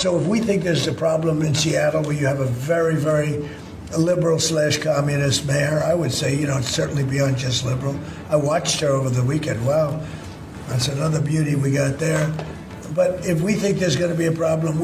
So if we think there's a problem in Seattle where you have a very, very liberal/communist mayor, I would say, it's certainly beyond just liberal. I watched her over the weekend. Wow, that's another beauty we got there. But if we think there's going to be a problem,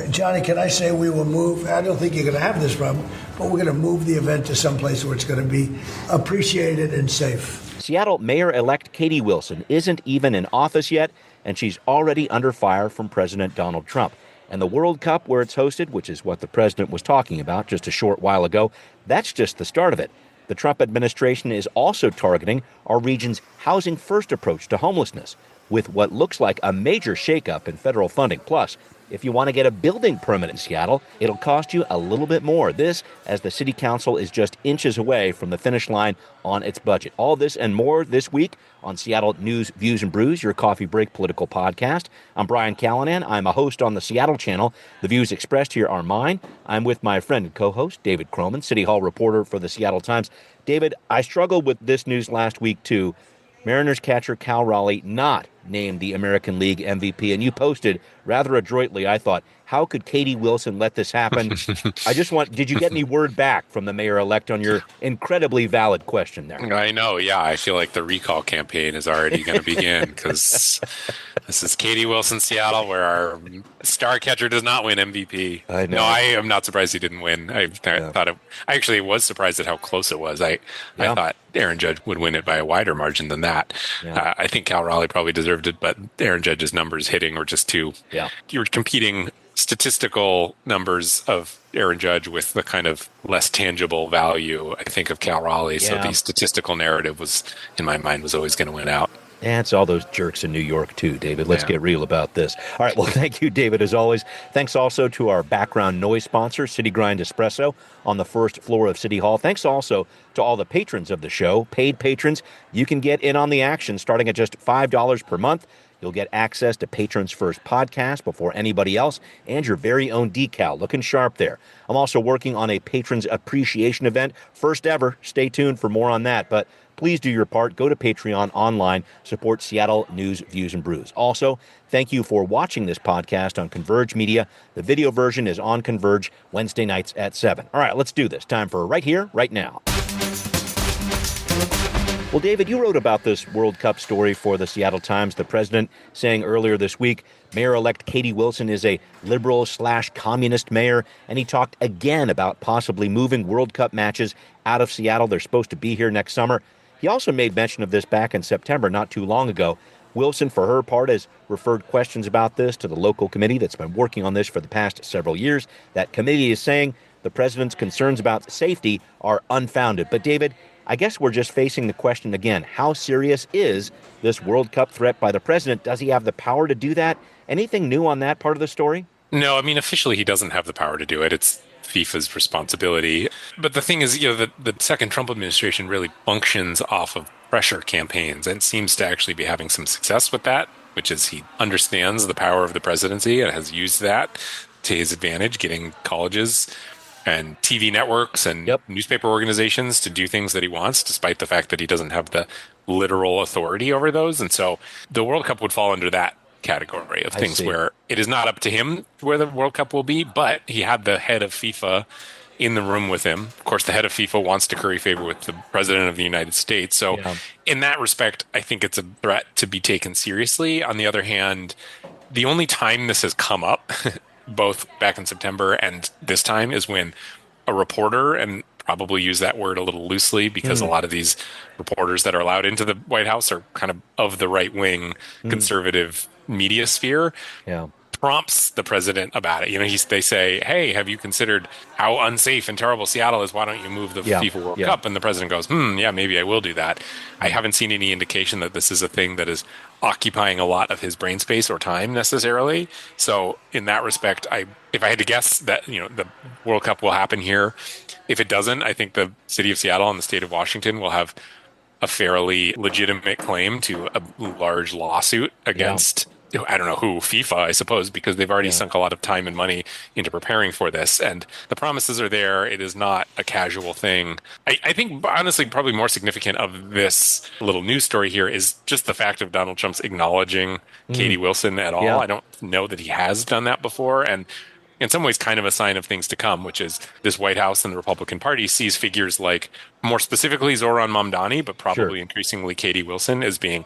Johnny, can I say we will move? I don't think you're going to have this problem, but we're going to move the event to some place where it's going to be appreciated and safe. Seattle Mayor-elect Katie Wilson isn't even in office yet, and she's already under fire from President Donald Trump. And the World Cup, where it's hosted, which is what the president was talking about just a short while ago, that's just the start of it. The Trump administration is also targeting our region's housing first approach to homelessness, with what looks like a major shakeup in federal funding. Plus, if you want to get a building permit in Seattle, it'll cost you a little bit more. This, as the city council is just inches away from the finish line on its budget. All this and more this week on Seattle News, Views, and Brews, your coffee break political podcast. I'm Brian Callanan. I'm a host on the Seattle channel. The views expressed here are mine. I'm with my friend and co-host, David Croman, City Hall reporter for the Seattle Times. David, I struggled with this news last week, too. Mariners catcher Cal Raleigh not named the American League MVP, and you posted rather adroitly, I thought, how could Katie Wilson let this happen? Did you get any word back from the mayor-elect on your incredibly valid question there? I know, yeah. I feel like the recall campaign is already going to begin because this is Katie Wilson, Seattle, where our star catcher does not win MVP. I know. No, I am not surprised he didn't win. I actually was surprised at how close it was. I thought Aaron Judge would win it by a wider margin than that. Yeah. I think Cal Raleigh probably deserved it, but Aaron Judge's numbers hitting were just too. Yeah. You were competing statistical numbers of Aaron Judge with the kind of less tangible value, I think, of Cal Raleigh. Yeah. So the statistical narrative was, in my mind, was always going to win out. And it's all those jerks in New York, too, David. Let's get real about this. All right. Well, thank you, David, as always. Thanks also to our background noise sponsor, City Grind Espresso, on the first floor of City Hall. Thanks also to all the patrons of the show, paid patrons. You can get in on the action starting at just $5 per month. You'll get access to Patrons First podcast before anybody else and your very own decal, looking sharp there. I'm also working on a Patrons Appreciation event, first ever. Stay tuned for more on that, but please do your part. Go to Patreon online, support Seattle News, Views, and Brews. Also, thank you for watching this podcast on Converge Media. The video version is on Converge Wednesday nights at 7. All right, let's do this. Time for Right Here, Right Now. Well, David, you wrote about this World Cup story for the Seattle Times. The president saying earlier this week, Mayor-elect Katie Wilson is a liberal/communist mayor, and he talked again about possibly moving World Cup matches out of Seattle. They're supposed to be here next summer. He also made mention of this back in September, not too long ago. Wilson, for her part, has referred questions about this to the local committee that's been working on this for the past several years. That committee is saying the president's concerns about safety are unfounded. But, David, I guess we're just facing the question again. How serious is this World Cup threat by the president? Does he have the power to do that? Anything new on that part of the story? No, I mean, officially he doesn't have the power to do it. It's FIFA's responsibility. But the thing is, the second Trump administration really functions off of pressure campaigns and seems to actually be having some success with that, which is he understands the power of the presidency and has used that to his advantage, getting colleges and TV networks and newspaper organizations to do things that he wants, despite the fact that he doesn't have the literal authority over those. And so the World Cup would fall under that category of things where it is not up to him where the World Cup will be, but he had the head of FIFA in the room with him. Of course, the head of FIFA wants to curry favor with the president of the United States. So in that respect, I think it's a threat to be taken seriously. On the other hand, the only time this has come up both back in September and this time is when a reporter, and probably use that word a little loosely because a lot of these reporters that are allowed into the White House are kind of the right-wing conservative media sphere, prompts the president about it. They say, hey, have you considered how unsafe and terrible Seattle is? Why don't you move the FIFA World Cup? And the president goes, maybe I will do that. I haven't seen any indication that this is a thing that is occupying a lot of his brain space or time necessarily. So in that respect, if I had to guess that, the World Cup will happen here. If it doesn't, I think the city of Seattle and the state of Washington will have a fairly legitimate claim to a large lawsuit against I don't know who, FIFA, I suppose, because they've already Yeah. sunk a lot of time and money into preparing for this. And the promises are there. It is not a casual thing. I think, honestly, probably more significant of this little news story here is just the fact of Donald Trump's acknowledging Katie Mm, Wilson at all. yeah. I don't know that he has done that before. And in some ways, kind of a sign of things to come, which is this White House and the Republican Party sees figures like, more specifically, Zoran Mamdani, but Sure. probably increasingly Katie Wilson as being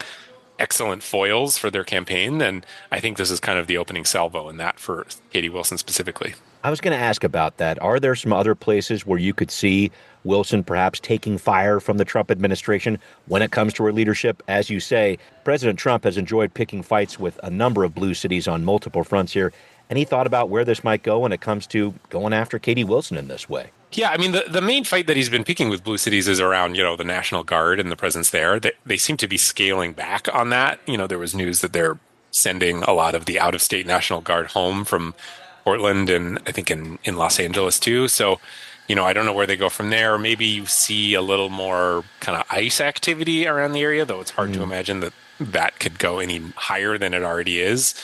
excellent foils for their campaign. And I think this is kind of the opening salvo in that for Katie Wilson specifically. I was going to ask about that. Are there some other places where you could see Wilson perhaps taking fire from the Trump administration when it comes to her leadership? As you say, President Trump has enjoyed picking fights with a number of blue cities on multiple fronts here. Any thought about where this might go when it comes to going after Katie Wilson in this way? Yeah, I mean, the main fight that he's been picking with blue cities is around, the National Guard and the presence there. They seem to be scaling back on that. There was news that they're sending a lot of the out-of-state National Guard home from Portland and I think in Los Angeles too. So, I don't know where they go from there. Maybe you see a little more kind of ICE activity around the area, though it's hard to imagine that that could go any higher than it already is.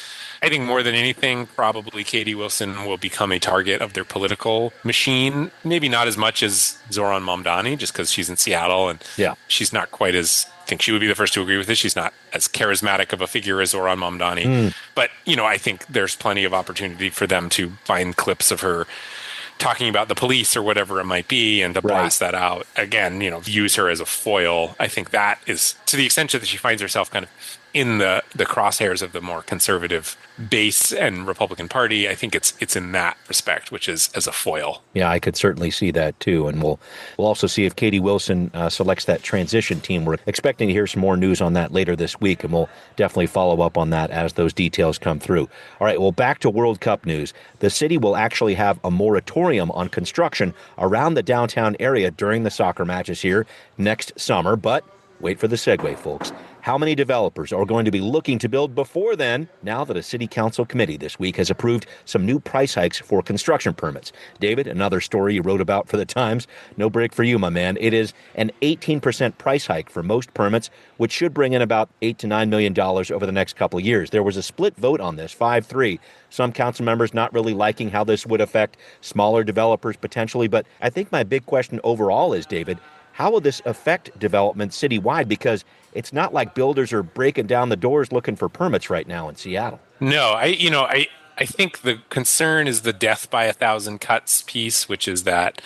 I think more than anything, probably Katie Wilson will become a target of their political machine. Maybe not as much as Zoran Mamdani, just because she's in Seattle and Yeah. she's not quite as, I think she would be the first to agree with this. She's not as charismatic of a figure as Zoran Mamdani. But, I think there's plenty of opportunity for them to find clips of her talking about the police or whatever it might be and to blast that out. Again, use her as a foil. I think that is, to the extent that she finds herself kind of in the crosshairs of the more conservative base and Republican Party, I think it's in that respect, which is as a foil. Yeah, I could certainly see that too, and we'll also see if Katie Wilson selects that transition team. We're expecting to hear some more news on that later this week, and we'll definitely follow up on that as those details come through. All right, well, back to World Cup news. The city will actually have a moratorium on construction around the downtown area during the soccer matches here next summer, but wait for the segue, folks. How many developers are going to be looking to build before then, now that a city council committee this week has approved some new price hikes for construction permits? David, another story you wrote about for the Times. No break for you, my man. It is an 18% price hike for most permits, which should bring in about $8 to $9 million over the next couple of years. There was a split vote on this, 5-3. Some council members not really liking how this would affect smaller developers potentially. But I think my big question overall is, David, how will this affect development citywide? Because it's not like builders are breaking down the doors looking for permits right now in Seattle. No, I think the concern is the death by a thousand cuts piece, which is that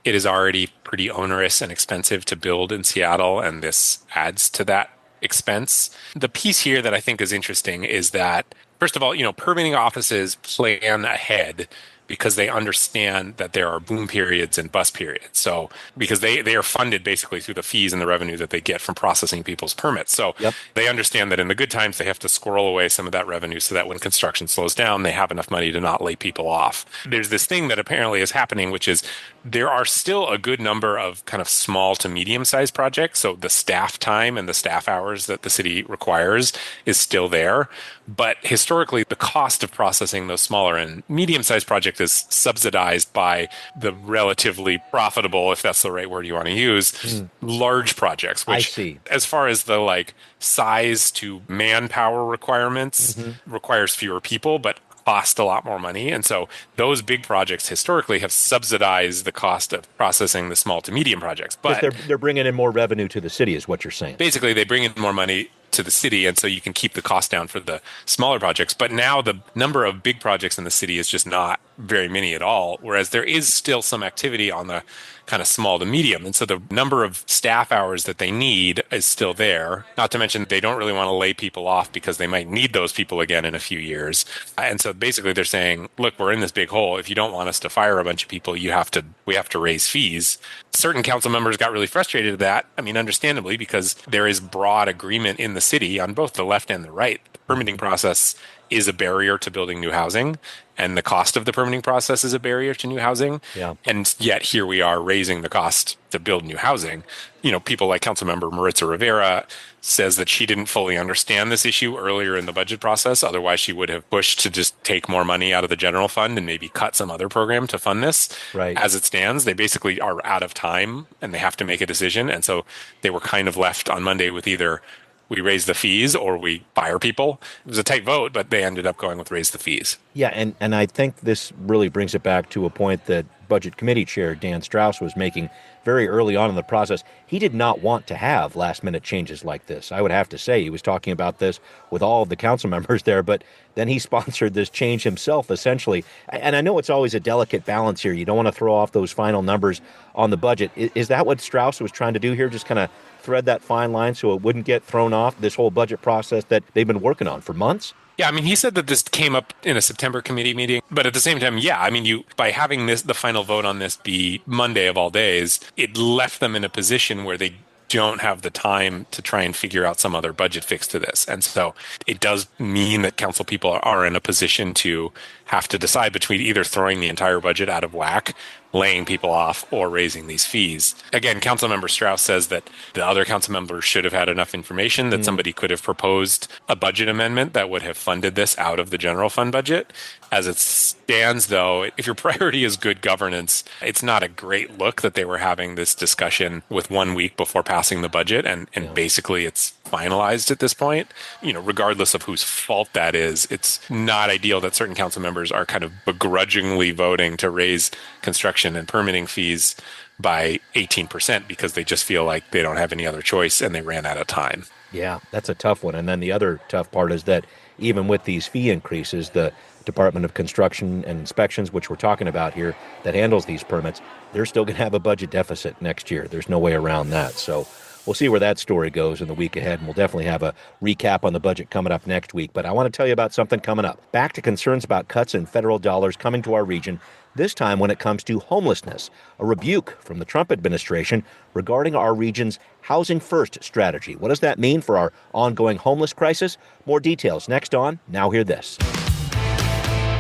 it is already pretty onerous and expensive to build in Seattle, and this adds to that expense. The piece here that I think is interesting is that, first of all, permitting offices plan ahead because they understand that there are boom periods and bust periods. So because they are funded basically through the fees and the revenue that they get from processing people's permits. So they understand that in the good times, they have to squirrel away some of that revenue so that when construction slows down, they have enough money to not lay people off. There's this thing that apparently is happening, which is there are still a good number of kind of small to medium sized projects. So the staff time and the staff hours that the city requires is still there. But historically, the cost of processing those smaller and medium sized projects is subsidized by the relatively profitable, if that's the right word you want to use, large projects, which as far as the size to manpower requirements requires fewer people, but cost a lot more money. And so those big projects historically have subsidized the cost of processing the small to medium projects. But they're bringing in more revenue to the city is what you're saying. Basically, they bring in more money to the city, and so you can keep the cost down for the smaller projects. But now the number of big projects in the city is just not very many at all, whereas there is still some activity on the kind of small to medium. And so the number of staff hours that they need is still there. Not to mention they don't really want to lay people off because they might need those people again in a few years. And so basically they're saying, look, we're in this big hole. If you don't want us to fire a bunch of people, we have to raise fees. Certain council members got really frustrated at that. I mean, understandably, because there is broad agreement in the city on both the left and the right. The permitting process is a barrier to building new housing, and the cost of the permitting process is a barrier to new housing. Yeah. And yet here we are raising the cost to build new housing. People like Councilmember Maritza Rivera says that she didn't fully understand this issue earlier in the budget process. Otherwise, she would have pushed to just take more money out of the general fund and maybe cut some other program to fund this. Right. As it stands, they basically are out of time and they have to make a decision. And so they were kind of left on Monday with either we raise the fees or we fire people. It was a tight vote, but they ended up going with raise the fees. Yeah, and I think this really brings it back to a point that Budget Committee Chair Dan Strauss was making very early on in the process. He did not want to have last-minute changes like this. I would have to say he was talking about this with all of the council members there, but then he sponsored this change himself, essentially. And I know it's always a delicate balance here. You don't want to throw off those final numbers on the budget. Is that what Strauss was trying to do here, just kind of thread that fine line so it wouldn't get thrown off, this whole budget process that they've been working on for months? Yeah, I mean, he said that this came up in a September committee meeting, but at the same time, yeah, I mean, by having the final vote on this be Monday of all days, it left them in a position where they don't have the time to try and figure out some other budget fix to this. And so it does mean that council people are in a position to have to decide between either throwing the entire budget out of whack, laying people off, or raising these fees. Again, Councilmember Strauss says that the other council members should have had enough information that somebody could have proposed a budget amendment that would have funded this out of the general fund budget. As it stands, though, if your priority is good governance, it's not a great look that they were having this discussion with 1 week before passing the budget, and basically it's finalized at this point. You know, regardless of whose fault that is, it's not ideal that certain council members are kind of begrudgingly voting to raise construction and permitting fees by 18% because they just feel like they don't have any other choice and they ran out of time. Yeah, that's a tough one. And then the other tough part is that even with these fee increases, the Department of Construction and Inspections, which we're talking about here, that handles these permits, they're still going to have a budget deficit next year. There's no way around that. So we'll see where that story goes in the week ahead, and we'll definitely have a recap on the budget coming up next week. But I want to tell you about something coming up. Back to concerns about cuts in federal dollars coming to our region, this time when it comes to homelessness, a rebuke from the Trump administration regarding our region's Housing First strategy. What does that mean for our ongoing homeless crisis? More details next on Now Hear This.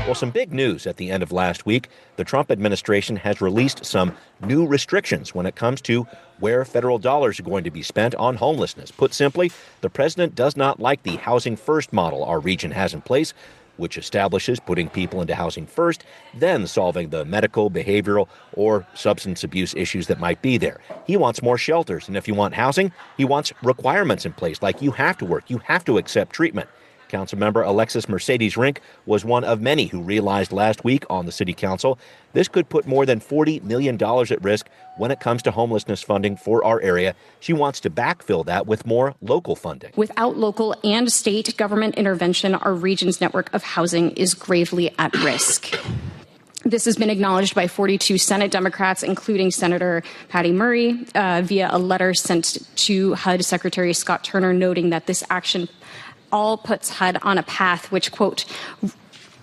Well, some big news at the end of last week. The Trump administration has released some new restrictions when it comes to where federal dollars are going to be spent on homelessness. Put simply, the president does not like the Housing First model our region has in place, which establishes putting people into housing first, then solving the medical, behavioral, or substance abuse issues that might be there. He wants more shelters, and if you want housing, he wants requirements in place, like you have to work, you have to accept treatment. Councilmember Alexis Mercedes Rink was one of many who realized last week on the city council this could put more than $40 million at risk when it comes to homelessness funding for our area. She wants to backfill that with more local funding. Without local and state government intervention, our region's network of housing is gravely at risk. This has been acknowledged by 42 Senate Democrats, including Senator Patty Murray, via a letter sent to HUD Secretary Scott Turner, noting that this action all puts HUD on a path which, quote,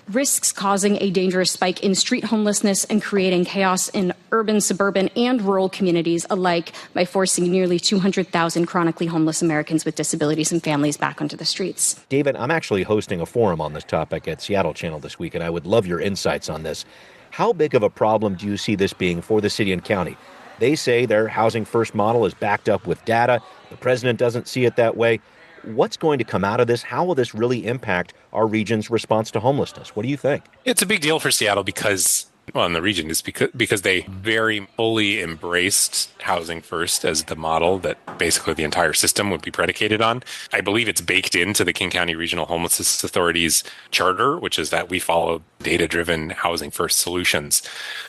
risks causing a dangerous spike in street homelessness and creating chaos in urban, suburban, and rural communities alike by forcing nearly 200,000 chronically homeless Americans with disabilities and families back onto the streets. David, I'm actually hosting a forum on this topic at Seattle Channel this week, and I would love your insights on this. How big of a problem do you see this being for the city and county? They say their Housing First model is backed up with data. The president doesn't see it that way. What's going to come out of this? How will this really impact our region's response to homelessness? What do you think? It's a big deal for Seattle because, well, in the region, is because they very fully embraced Housing First as the model that basically the entire system would be predicated on. I believe it's baked into the King County Regional Homelessness Authority's charter, which is that we follow data-driven Housing First solutions.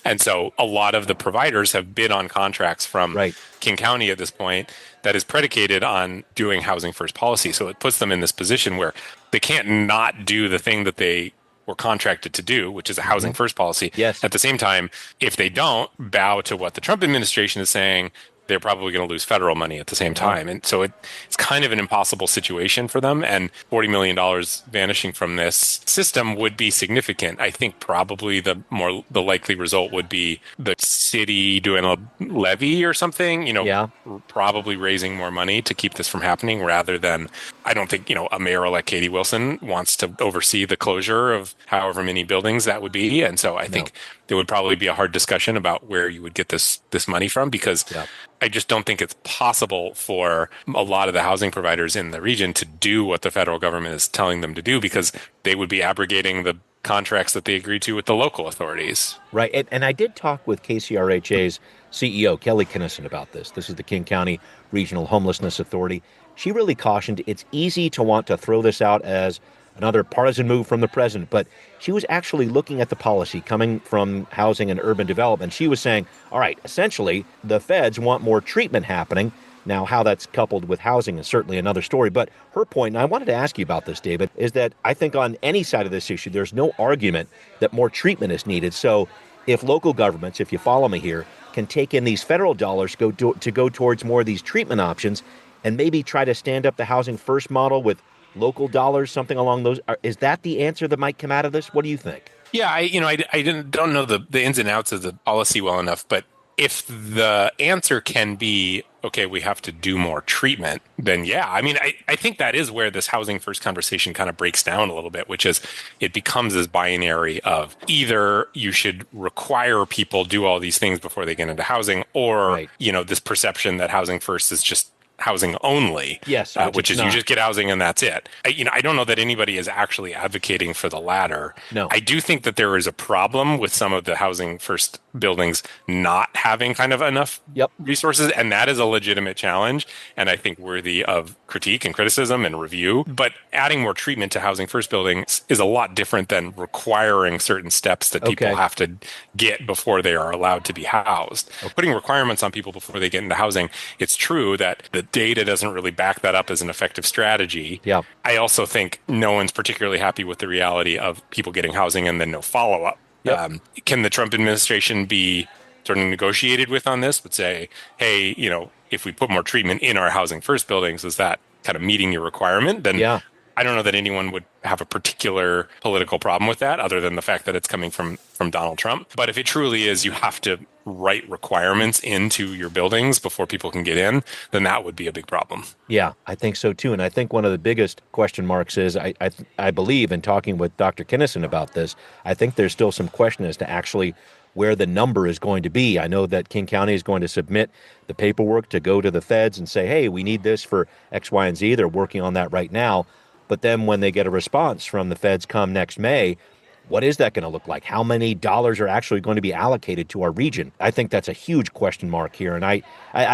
And so a lot of the providers have bid on contracts from King County at this point that is predicated on doing Housing First policy. So it puts them in this position where they can't not do the thing that they were contracted to do, which is a Housing First policy. Yes. At the same time, if they don't bow to what the Trump administration is saying, they're probably going to lose federal money at the same time. And so it's kind of an impossible situation for them. And $40 million vanishing from this system would be significant. I think probably the likely result would be the city doing a levy or something, probably raising more money to keep this from happening rather than, I don't think, a mayor-elect Katie Wilson wants to oversee the closure of however many buildings that would be. And so I think there would probably be a hard discussion about where you would get this money from, because I just don't think it's possible for a lot of the housing providers in the region to do what the federal government is telling them to do, because they would be abrogating the contracts that they agreed to with the local authorities. Right. And I did talk with KCRHA's CEO, Kelly Kinnison, about this. This is the King County Regional Homelessness Authority. she really cautioned it's easy to want to throw this out as another partisan move from the president, but she was actually looking at the policy coming from housing and urban development. She was saying, all right, essentially, the feds want more treatment happening. Now, how that's coupled with housing is certainly another story. But her point, and I wanted to ask you about this, David, is that I think on any side of this issue, there's no argument that more treatment is needed. So if local governments, if you follow me here, can take in these federal dollars to go towards more of these treatment options and maybe try to stand up the housing first model with local dollars, something along those, is that the answer that might come out of this? What do you think? Yeah, don't know the ins and outs of the policy well enough, but if the answer can be, okay, we have to do more treatment, then yeah, I think that is where this housing first conversation kind of breaks down a little bit, which is it becomes this binary of either you should require people do all these things before they get into housing, or, Right. This perception that housing first is just housing only. Yes, which is not. you just get housing and that's it. I don't know that anybody is actually advocating for the latter. No. I do think that there is a problem with some of the housing first buildings not having kind of enough Yep. resources, and that is a legitimate challenge, and I think worthy of critique and criticism and review. But adding more treatment to housing first buildings is a lot different than requiring certain steps that people Okay. have to get before they are allowed to be housed. Putting requirements on people before they get into housing, it's true that the data doesn't really back that up as an effective strategy. Yeah. I also think no one's particularly happy with the reality of people getting housing and then no follow-up. Yep. Can the Trump administration be sort of negotiated with on this? Would say, hey, if we put more treatment in our housing first buildings, is that kind of meeting your requirement? Then Yeah. I don't know that anyone would have a particular political problem with that, other than the fact that it's coming from Donald Trump. But if it truly is, you have to write requirements into your buildings before people can get in, then that would be a big problem. Yeah, I think so too. And I think one of the biggest question marks is I believe in talking with Dr. Kinnison about this, I think there's still some question as to actually where the number is going to be. I know that King County is going to submit the paperwork to go to the feds and say, hey, we need this for X, Y, and Z. They're working on that right now. But then when they get a response from the feds come next May, what is that going to look like? How many dollars are actually going to be allocated to our region? I think that's a huge question mark here. And I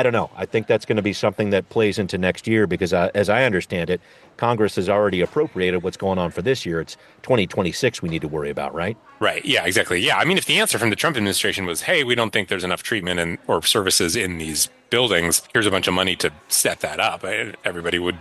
don't know. I think that's going to be something that plays into next year because as I understand it, Congress has already appropriated what's going on for this year. It's 2026 we need to worry about, right? Right. Yeah, exactly. Yeah. If the answer from the Trump administration was, hey, we don't think there's enough treatment or services in these buildings, here's a bunch of money to set that up, everybody would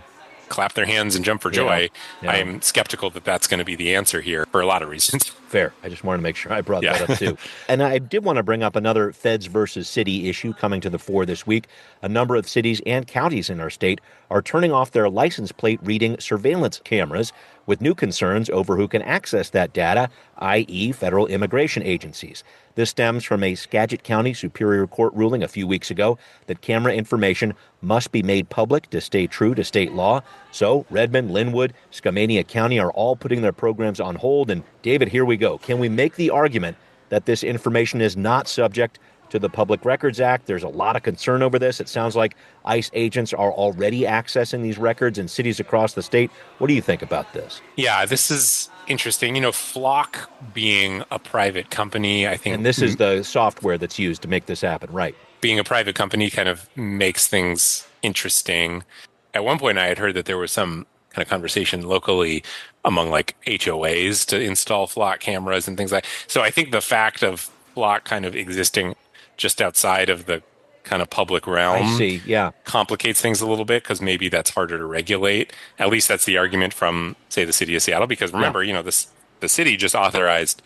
clap their hands and jump for joy. Yeah. I'm skeptical that that's going to be the answer here for a lot of reasons. Fair. I just wanted to make sure I brought Yeah. that up too. And I did want to bring up another feds versus city issue coming to the fore this week. A number of cities and counties in our state are turning off their license plate reading surveillance cameras with new concerns over who can access that data, i.e. federal immigration agencies. This stems from a Skagit County Superior Court ruling a few weeks ago that camera information must be made public to stay true to state law. So Redmond, Linwood, Skamania County are all putting their programs on hold. And David, here we go. Can we make the argument that this information is not subject to the Public Records Act? There's a lot of concern over this. It sounds like ICE agents are already accessing these records in cities across the state. What do you think about this? Yeah, this is interesting. Flock being a private company, I think. And this is the software that's used to make this happen, right? Being a private company kind of makes things interesting. At one point, I had heard that there was some kind of conversation locally among like HOAs to install Flock cameras and things like that. So I think the fact of Flock kind of existing just outside of the kind of public realm I see, yeah. complicates things a little bit because maybe that's harder to regulate. At least that's the argument from, say, the city of Seattle. Because remember, the city just authorized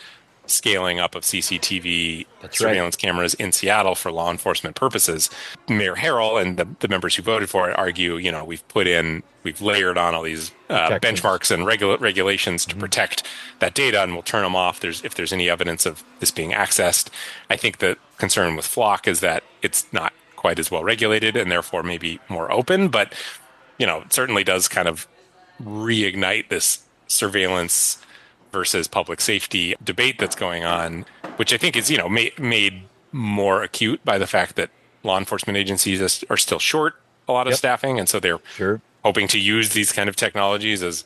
scaling up of CCTV surveillance cameras in Seattle for law enforcement purposes. Mayor Harrell and the members who voted for it argue, we've layered on all these benchmarks and regulations to protect that data, and we'll turn them off if there's any evidence of this being accessed. I think the concern with Flock is that it's not quite as well regulated and therefore maybe more open, but it certainly does kind of reignite this surveillance versus public safety debate that's going on, which I think is, made more acute by the fact that law enforcement agencies are still short a lot of staffing. And so they're hoping to use these kind of technologies as,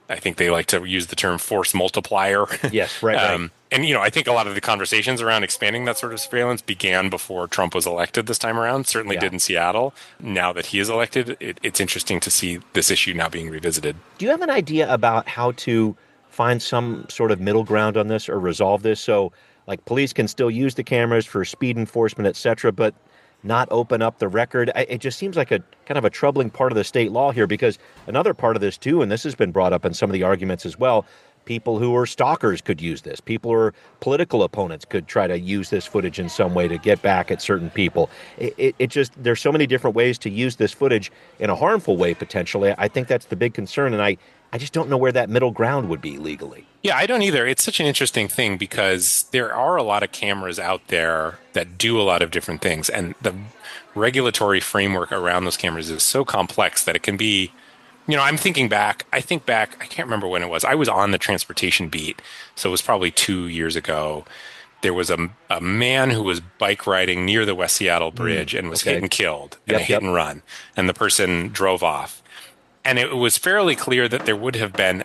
I think they like to use the term force multiplier. Yes, right. And, I think a lot of the conversations around expanding that sort of surveillance began before Trump was elected this time around, certainly did in Seattle. Now that he is elected, it's interesting to see this issue now being revisited. Do you have an idea about how to find some sort of middle ground on this or resolve this? So, like, police can still use the cameras for speed enforcement, et cetera, but not open up the record. It just seems like a kind of a troubling part of the state law here, because another part of this too, and this has been brought up in some of the arguments as well, people who are stalkers could use this. People who are political opponents could try to use this footage in some way to get back at certain people. It just, there's so many different ways to use this footage in a harmful way, potentially. I think that's the big concern, and I just don't know where that middle ground would be legally. Yeah, I don't either. It's such an interesting thing because there are a lot of cameras out there that do a lot of different things. And the regulatory framework around those cameras is so complex that it can be, I think back, I can't remember when it was. I was on the transportation beat. So it was probably 2 years ago. There was a man who was bike riding near the West Seattle Bridge and was hit and killed in a hit and run. And the person drove off. And it was fairly clear that there would have been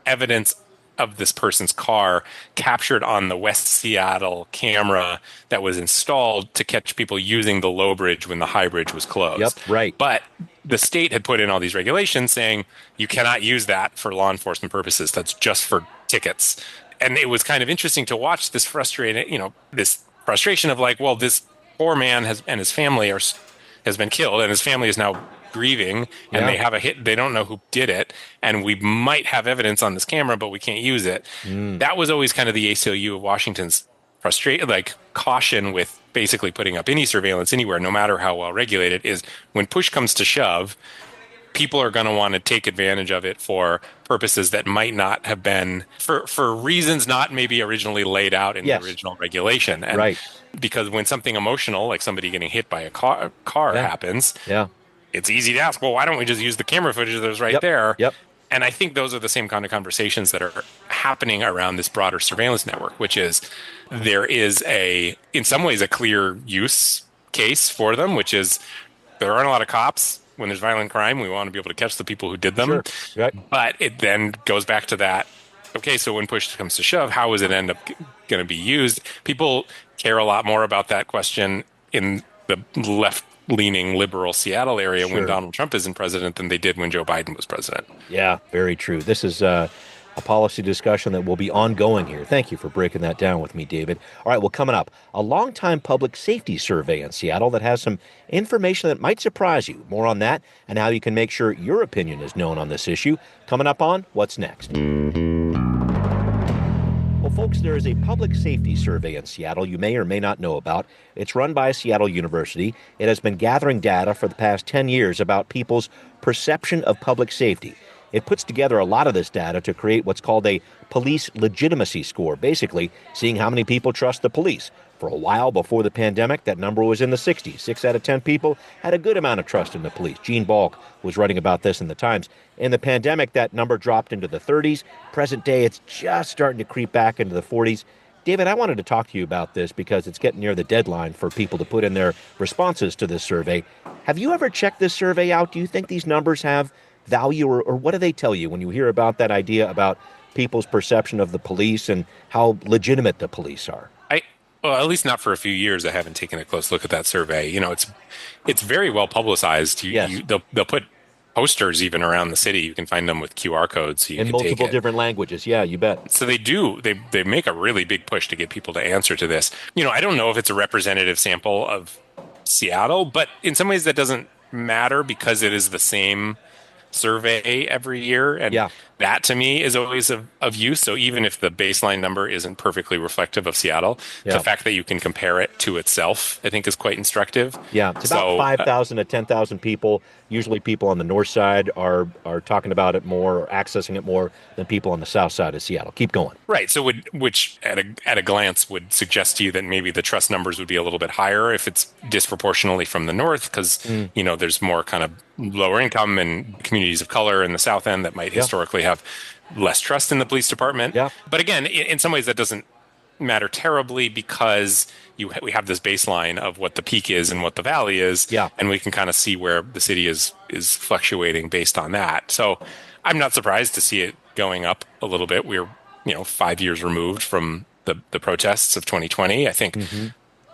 evidence of this person's car captured on the West Seattle camera that was installed to catch people using the low bridge when the high bridge was closed. Yep, right. But the state had put in all these regulations saying you cannot use that for law enforcement purposes. That's just for tickets. And it was kind of interesting to watch this this frustration of like, well, this poor man and his family has been killed, and his family is now grieving, and they have a hit. They don't know who did it, and we might have evidence on this camera, but we can't use it. That was always kind of the ACLU of Washington's caution with basically putting up any surveillance anywhere, no matter how well regulated, is when push comes to shove, people are going to want to take advantage of it for purposes that might not have been for reasons not maybe originally laid out in the original regulation. And because when something emotional, like somebody getting hit by a car happens, it's easy to ask, well, why don't we just use the camera footage that was right there? And I think those are the same kind of conversations that are happening around this broader surveillance network, which is there is in some ways, a clear use case for them, which is there aren't a lot of cops. When there's violent crime, we want to be able to catch the people who did them. But it then goes back to that. Okay, so when push comes to shove, how does it end up going to be used? People care a lot more about that question in the left-leaning liberal Seattle area when Donald Trump isn't president than they did when Joe Biden was president. Yeah, very true. This is a policy discussion that will be ongoing here. Thank you for breaking that down with me, David. All right, well, coming up, a long-time public safety survey in Seattle that has some information that might surprise you. More on that and how you can make sure your opinion is known on this issue. Coming up on What's Next? Well, folks, there is a public safety survey in Seattle you may or may not know about. It's run by Seattle University. It has been gathering data for the past 10 years about people's perception of public safety. It puts together a lot of this data to create what's called a police legitimacy score, basically seeing how many people trust the police. For a while before the pandemic, that number was in the 60s. 6 out of 10 people had a good amount of trust in the police. Gene Balk was writing about this in the Times. In the pandemic, that number dropped into the 30s. Present day, it's just starting to creep back into the 40s. David, I wanted to talk to you about this because it's getting near the deadline for people to put in their responses to this survey. Have you ever checked this survey out? Do you think these numbers have value, or what do they tell you when you hear about that idea about people's perception of the police and how legitimate the police are? Well, at least not for a few years. I haven't taken a close look at that survey. It's very well publicized. They'll put posters even around the city. You can find them with QR codes. So you in can multiple take it. different languages. Yeah, you bet. So they do. They make a really big push to get people to answer to this. I don't know if it's a representative sample of Seattle, but in some ways that doesn't matter because it is the same survey every year. And that to me is always of use. So even if the baseline number isn't perfectly reflective of Seattle, the fact that you can compare it to itself, I think is quite instructive. Yeah, it's about 5,000 to 10,000 people. Usually people on the north side are talking about it more or accessing it more than people on the south side of Seattle. Keep going. Right. So which at a glance would suggest to you that maybe the trust numbers would be a little bit higher if it's disproportionately from the north because, there's more kind of lower income and communities of color in the south end that might historically have less trust in the police department. But again, in some ways that doesn't matter terribly because we have this baseline of what the peak is and what the valley is, and we can kind of see where the city is fluctuating based on that. So I'm not surprised to see it going up a little bit. We're 5 years removed from the protests of 2020. I think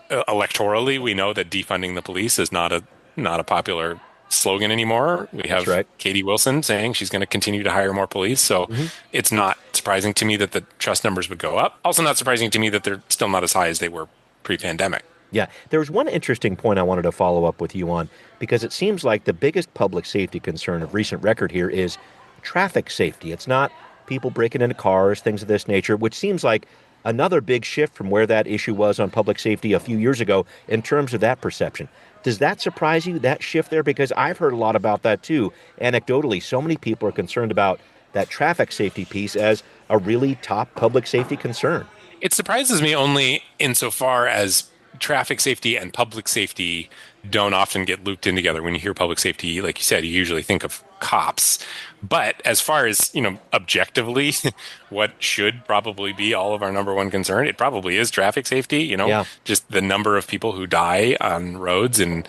electorally, we know that defunding the police is not a popular slogan anymore. We have right. Katie Wilson saying she's going to continue to hire more police. So it's not surprising to me that the trust numbers would go up. Also not surprising to me that they're still not as high as they were pre-pandemic. Yeah, there was one interesting point I wanted to follow up with you on, because it seems like the biggest public safety concern of recent record here is traffic safety. It's not people breaking into cars, things of this nature, which seems like another big shift from where that issue was on public safety a few years ago in terms of that perception. Does that surprise you, that shift there? Because I've heard a lot about that too. Anecdotally, so many people are concerned about that traffic safety piece as a really top public safety concern. It surprises me only insofar as traffic safety and public safety don't often get looped in together. When you hear public safety, like you said, you usually think of cops. But as far as, objectively, what should probably be all of our number one concern, it probably is traffic safety. Just the number of people who die on roads in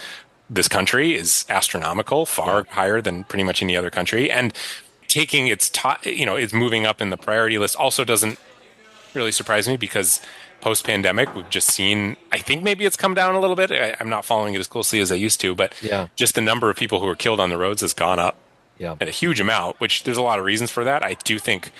this country is astronomical, far higher than pretty much any other country. And taking it's moving up in the priority list also doesn't really surprise me, because post-pandemic, we've just seen, I think maybe it's come down a little bit. I'm not following it as closely as I used to, but just the number of people who are killed on the roads has gone up at a huge amount, which there's a lot of reasons for that. I do think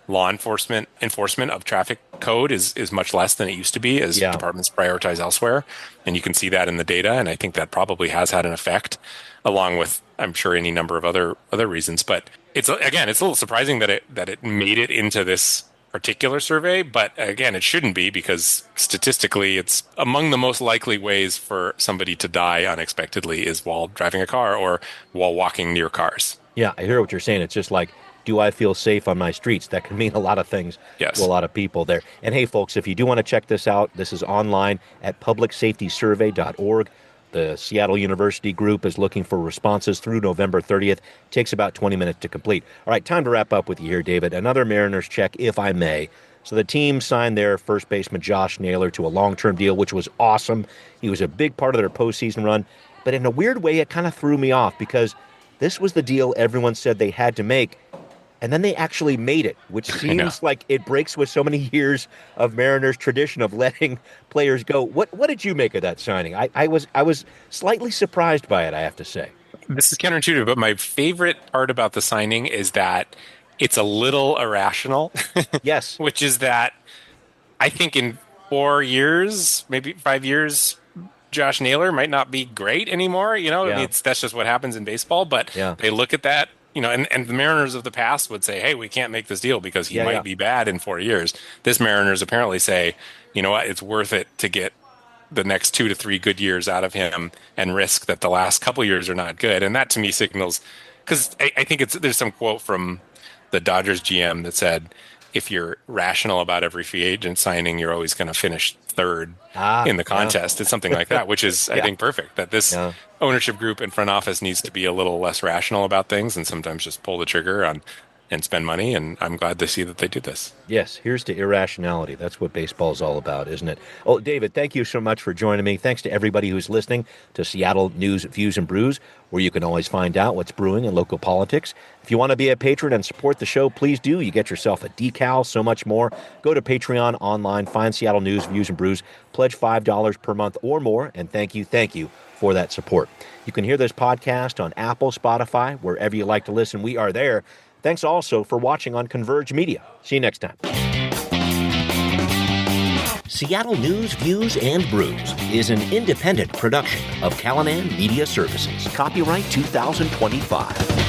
law enforcement of traffic code is much less than it used to be as departments prioritize elsewhere. And you can see that in the data. And I think that probably has had an effect, along with, I'm sure, any number of other reasons. But it's a little surprising that it made it into this particular survey, but again, it shouldn't be, because statistically it's among the most likely ways for somebody to die unexpectedly is while driving a car or while walking near cars. Yeah, I hear what you're saying. It's just like, do I feel safe on my streets? That can mean a lot of things to a lot of people there. And hey, folks, if you do want to check this out, this is online at publicsafetysurvey.org. The Seattle University group is looking for responses through November 30th. Takes about 20 minutes to complete. All right, time to wrap up with you here, David. Another Mariners check, if I may. So the team signed their first baseman, Josh Naylor, to a long-term deal, which was awesome. He was a big part of their postseason run. But in a weird way, it kind of threw me off, because this was the deal everyone said they had to make. And then they actually made it, which seems like it breaks with so many years of Mariners tradition of letting players go. What did you make of that signing? I was slightly surprised by it, I have to say. This is counterintuitive, but my favorite part about the signing is that it's a little irrational. Yes. Which is that I think in 4 years, maybe 5 years, Josh Naylor might not be great anymore. I mean, that's just what happens in baseball. But they look at that. And the Mariners of the past would say, hey, we can't make this deal because he might be bad in 4 years. This Mariners apparently say, you know what, it's worth it to get the next 2 to 3 good years out of him and risk that the last couple years are not good. And that to me signals, because I think there's some quote from the Dodgers GM that said, if you're rational about every free agent signing, you're always going to finish third in the contest. It's something like that, which is, I think, perfect. That this ownership group and front office needs to be a little less rational about things and sometimes just pull the trigger on and spend money. And I'm glad to see that they did this. Yes, here's to irrationality. That's what baseball is all about, isn't it? Oh, David, thank you so much for joining me. Thanks to everybody who's listening to Seattle News, Views, and Brews, where you can always find out what's brewing in local politics. If you want to be a patron and support the show, please do. You get yourself a decal, so much more. Go to Patreon online, find Seattle News, Views, and Brews, pledge $5 per month or more, and thank you for that support. You can hear this podcast on Apple, Spotify, wherever you like to listen. We are there. Thanks also for watching on Converge Media. See you next time. Seattle News, Views, and Brews is an independent production of Callanan Media Services. Copyright 2025.